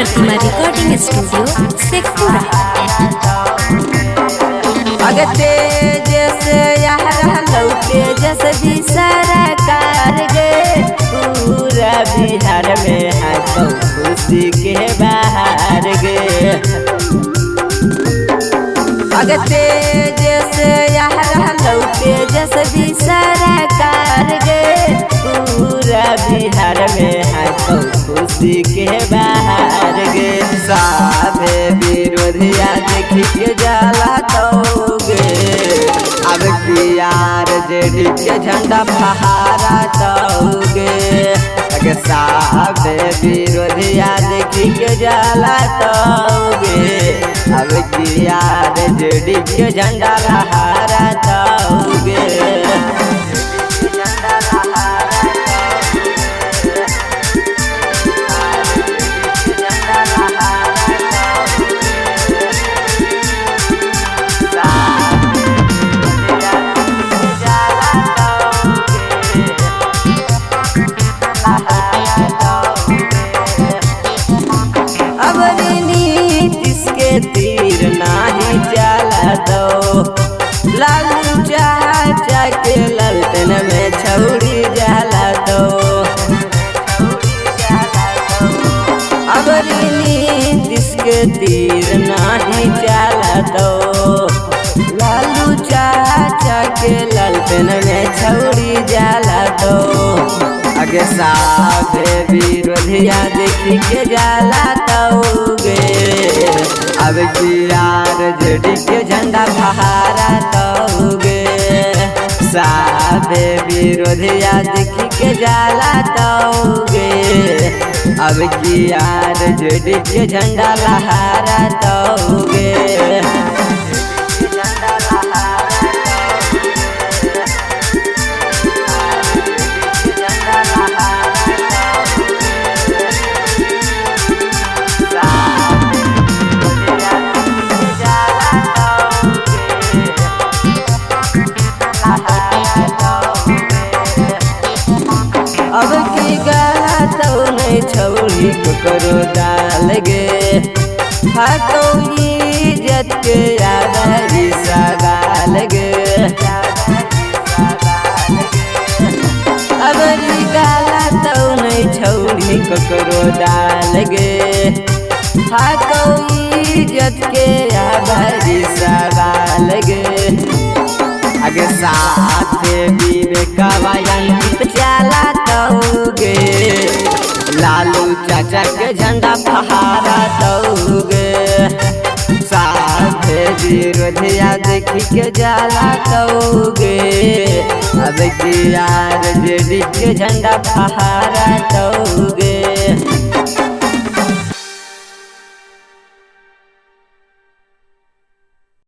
प्रतिमा recording studio Sheikhpura. अगर तेजस तेजस भी सरकार गे पूरा बिहार में है तो खुशी के बाहर गे। अगर तेजस तेजस भी सरकार गे पूरा बिहार में है तो खुशी के बाहर गे। साधे विरोधिया देखी के जाला तो गे अब की यार जेडी के झंडा फहरा तो गे। अगर साधे विरोधिया देखी के जाला तो गे अब की यार जेडी के झंडा लहरा तो गे। तीर नाही चला दो लालू चाचा के ललटन में छौड़ी जाला दो। अब नीतीश के तीर नाही चला दो लालू चाचा के ललटन में छौड़ी जाला दो। आगे साधे विरोधिया देखी के जाला तो गे अब की यार जेडी के झंडा फहरा तो गे। साधे विरोधिया देखी के जाला तो गे अब की यार जेडी के झंडा लहरा तो गे। अब की गला तो नहीं छौड़ी करो डाल गे हाथों इज्जत के याद सगाल गे। अब की गला तो नहीं छौड़ी करो डाल गे हाथों इज्जत के याद सगाल गे। आगे साथे विवेकवा चला तो गे लालू चाचा के झंडा फहरा तो गे। साथे विरोधिया देखी के जाला तो गे अब की यार जेडी के झंडा फहरा तो गे।